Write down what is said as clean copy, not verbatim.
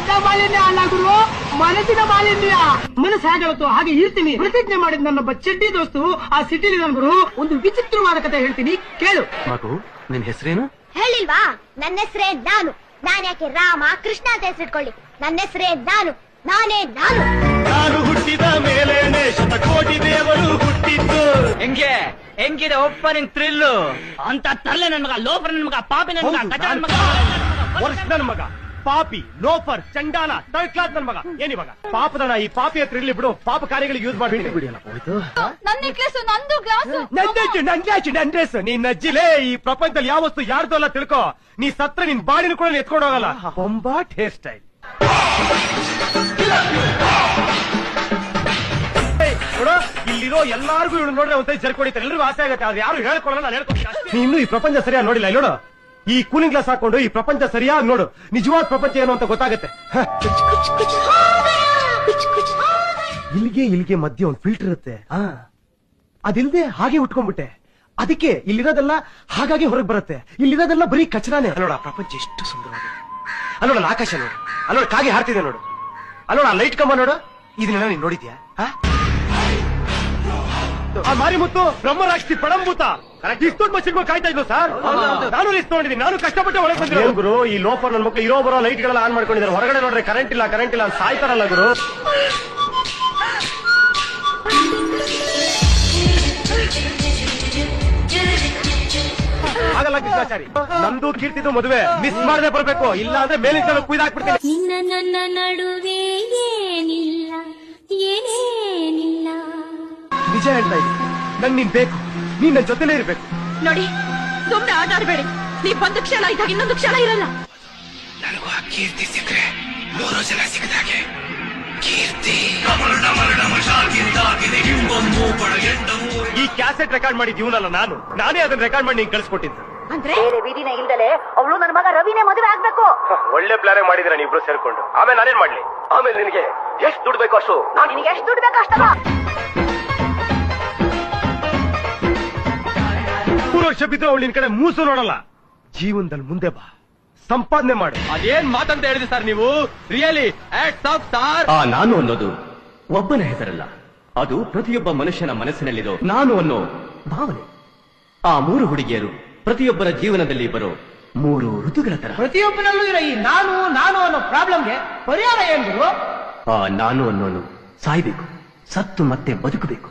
ಶಬ್ದ ಮಾಲಿನ್ಯ ಅಲ್ಲ ಗುರು, ಮನಸ್ಸಿನ ಮಾಲಿನ್ಯ. ಮನಸ್ಸು ಹೇಳುತ್ತೋ ಹಾಗೆ ಇರ್ತೀನಿ. ಪ್ರತಿಜ್ಞೆ ಮಾಡಿದ ನನ್ನೊಬ್ಬ ಚಡ್ಡಿ ದೋಸ್ತು ಆ ಸಿಟಿಲಿ ನನ್ ಗುರು ಒಂದು ವಿಚಿತ್ರವಾದ ಕಥೆ ಹೇಳ್ತೀನಿ ಕೇಳು. ಮಗು, ನಿನ್ ಹೆಸರೇನು? ಹೇಳಿಲ್ವಾ? ನನ್ನ ಹೆಸರೇ ನಾನು. ಯಾಕೆ ರಾಮ ಕೃಷ್ಣ ಅಂತ ಹೆಸರಿಟ್ಕೊಳ್ಳಿ. ನನ್ನ ಹೆಸರೇ ನಾನು. ನಾನೇ ನಾನು. ನಾನು ಹುಟ್ಟಿದ ಮೇಲೇನೆ ಶತಕೋಟಿ ದೇವರು ಹುಟ್ಟಿದ್ದು. ಹೆಂಗಿದೆ ಓಪನಿಂಗ್ ಥ್ರಿಲ್ಲು ಅಂತ ತರ್ಲೆ ನನ್ ಮಗ, ಲೋಫರ್ ನನ್ ಮಗ, ಪಾಪಿ ನನ್ ಮಗ, ಕಚ ನನ್ ಮಗ, ವರ್ಷ ನನ್ ಮಗ, ಪಾಪಿ, ಲೋಫರ್, ಚಂಡಾಲ, ಥರ್ಡ್ ಕ್ಲಾಸ್ ನನ್ ಮಗ. ಏನಿವಾಗ ಪಾಪದನ ಈ ಪಾಪಿ ಹತ್ರ ಇರ್ಲಿ ಬಿಡು. ಪಾಪ ಕಾರ್ಯಗಳಿಗೆ ಯೂಸ್ ಮಾಡಿ ಬಿಡಿಯಲ್ಲ. ನನ್ನ ನೆಕ್ಲೆಸ್, ನಂದು ಗ್ಲಾಸ್, ನನ್ ಡ್ರೆಸ್. ನೀನ್ ಅಜ್ಜಿಲೇ ಈ ಪ್ರಪಂಚದಲ್ಲಿ ಯಾವ ವಸ್ತು ಯಾರ್ದು ಅಲ್ಲ ತಿಳ್ಕೊ. ನೀ ಸತ್ರ ನಿನ್ ಬಾಡಿನ ಕೂಡ ಎತ್ಕೊಂಡು ಹೋಗಲ್ಲ. ಬೊಂಬಾಟ್ ಹೇರ್ ಸ್ಟೈಲ್ ನೋಡು. ಇಲ್ಲಿರೋ ಎಲ್ಲಾರ್ಗು ಇವಳು ನೋಡ್ರೆ ಒಂದ್ ಜರ್ಕೊಡಿತಾರೆ. ಎಲ್ರಿಗೂ ಆಸೆ ಆಗುತ್ತೆ. ಅದು ಯಾರು ಹೇಳ್ಕೊಡಲ್ಲ, ನಾನು ಹೇಳ್ಕೊಡ್ತೀನಿ. ನೀನು ಈ ಪ್ರಪಂಚ ಸರಿಯಾಗಿ ನೋಡಿಲ್ಲ. ಇಲ್ಲಿ ನೋಡು, ಈ ಕೂಲಿಂಗ್ ಗ್ಲಾಸ್ ಹಾಕೊಂಡು ಈ ಪ್ರಪಂಚ ಸರಿಯಾಗಿ ನೋಡು. ನಿಜವಾದ ಪ್ರಪಂಚ ಏನು ಅಂತ ಗೊತ್ತಾಗತ್ತೆ. ಇಲ್ಲಿಗೆ ಮಧ್ಯೆ ಒಂದು ಫಿಲ್ಟರ್ ಇರುತ್ತೆ. ಅದಿಲ್ದೆ ಹಾಗೆ ಉಟ್ಕೊಂಡ್ಬಿಟ್ಟೆ. ಅದಕ್ಕೆ ಇಲ್ಲಿರೋದೆಲ್ಲ ಹಾಗಾಗಿ ಹೊರಗೆ ಬರುತ್ತೆ. ಇಲ್ಲಿರೋದೆಲ್ಲ ಬರೀ ಕಚರಾನೆ. ಅಲ್ಲೋಡ ಪ್ರಪಂಚ ಎಷ್ಟು ಸುಂದರವಾಗಿದೆ. ಅಲ್ಲೋಡ ಆಕಾಶ ನೋಡು. ಅಲ್ಲೋಡ ಕಾಗೆ ಹಾರ್ತಿದೆ ನೋಡು. ಅಲ್ಲೋಡ ಲೈಟ್ ಕಂಬ ನೋಡು. ಇದನ್ನೆಲ್ಲ ನೀನ್ ನೋಡಿದ್ಯಾ? ಆ ಮಾರಿಮುತ್ತು ಬ್ರಹ್ಮರಾಕ್ಷಿ ಪಡಂಭೂತ ಇಷ್ಟೊಂದು ಮಚ್ಚಿಗೆ ಕಾಯ್ತಾ ಇದ್ಲು ಸರ್. ನಾನು ಲಿಸ್ಟ್ ನೋಡಿದ್ದೀನಿ. ನಾನು ಕಷ್ಟಪಟ್ಟೆ ಒಳಗೆ ಬಂದಿರೋ ಗುರು. ಈ ಲೋಫರ್ ನನ್ನ ಮಕ್ಕಳು ಇರೋ ಬರೋ ಲೈಟ್ ಗಳೆಲ್ಲ ಆನ್ ಮಾಡ್ಕೊಂಡಿದ್ದಾರೆ. ಹೊರಗಡೆ ನೋಡ್ರೆ ಕರೆಂಟ್ ಇಲ್ಲ ಅಂತ ಸಾಯ್ತಾರಲ್ಲ ಗುರು. ಆಗಲ್ಲ ಕೃಷ್ಣಾಚಾರಿ, ನಂದು ಕೀರ್ತಿದು ಮದುವೆ ಮಿಸ್ ಮಾಡದೆ ಬರ್ಬೇಕು. ಇಲ್ಲ ಅಂದ್ರೆ ಮೇಲಿನ ಕುಯ್ದಾಕ್ಬಿಡ್ತೀನಿ. ನನ್ನ ನಡುವೆ ಏನಿಲ್ಲ, ಏನೇನಿಲ್ಲ. ನಿಜ ಹೇಳ್ತಾ ಇದ್ದೀನಿ, ನಂಗೆ ನೀನ್ ಬೇಕು. ನೀನ್ ನನ್ನ ಜೊತೆಲೇ ಇರ್ಬೇಕು. ನೋಡಿ, ಸುಮ್ನೆ ಆಟ ಆಡ್ಬೇಡಿ. ನೀವ್ ಒಂದು ಕ್ಷಣ ಇದ್ದಾಗ ಇನ್ನೊಂದು ಕ್ಷಣ ಇರಲ್ಲ. ನನಗೂ ಆ ಕೀರ್ತಿ ಸಿಕ್ಕರೆ 3 ಜನ ಸಿಕ್ಕದಾಗೆ. ಕೀರ್ತಿ ಈ ಕ್ಯಾಸೆಟ್ ರೆಕಾರ್ಡ್ ಮಾಡಿದ್ ಇವನಲ್ಲ, ನಾನೇ ಅದನ್ನ ರೆಕಾರ್ಡ್ ಮಾಡಿ ನೀನ್ ಕಳ್ಸಿಕೊಟ್ಟಿದ್ದು. ಅಂದ್ರೆ ವಿಧಿನ ಇಲ್ದಲೆ ಅವಳು ನನ್ನ ಮಗ ರವಿನೇ ಮದುವೆ ಆಗ್ಬೇಕು. ಒಳ್ಳೆ ಪ್ಲಾನ್ ಮಾಡಿದಿರ ನೀವಿಬ್ರು ಸೇರ್ಕೊಂಡು. ಆಮೇಲೆ ನಾನೇನ್ ಮಾಡ್ಲಿ? ಆಮೇಲೆ ನಿನಗೆ ಎಷ್ಟು ದುಡ್ಡು ಬೇಕು ಅಷ್ಟು. ನಿನಗೆ ಎಷ್ಟು ದುಡ್ಡು ಬೇಕು ಅಷ್ಟಲ್ಲ. 3 ವರ್ಷ ಬಿದ್ದು ಅವಳು ನಿನ್ ಕಡೆ ಮೂಸು ನೋಡಲ್ಲ. ಜೀವನದಲ್ಲಿ ಮುಂದೆ ಬಾ, ಸಂಪಾದನೆ ಮಾಡು. ಅದೇನ್ ಮಾತಂತ ಹೇಳಿದ್ರಿ ಸರ್ ನೀವು? Really hats off star. ಆ ನಾನು ಅನ್ನೋದು ಒಬ್ಬನ ಹೆಸರಲ್ಲ, ಅದು ಪ್ರತಿಯೊಬ್ಬ ಮನುಷ್ಯನ ಮನಸ್ಸಿನಲ್ಲಿರೋ ನಾನು ಅನ್ನೋ ಭಾವನೆ. ಆ 3 ಹುಡುಗಿಯರು ಪ್ರತಿಯೊಬ್ಬರ ಜೀವನದಲ್ಲಿ ಬರೋ 3 ಋತುಗಳ ತರ. ಪ್ರತಿಯೊಬ್ಬನಲ್ಲೂ ಇರೋ ಈ ನಾನು ಅನ್ನೋ ಪ್ರಾಬ್ಲಮ್ಗೆ ಪರಿಹಾರ ಏನು? ಆ ನಾನು ಅನ್ನೋನು ಸಾಯ್ಬೇಕು, ಸತ್ತು ಮತ್ತೆ ಬದುಕಬೇಕು.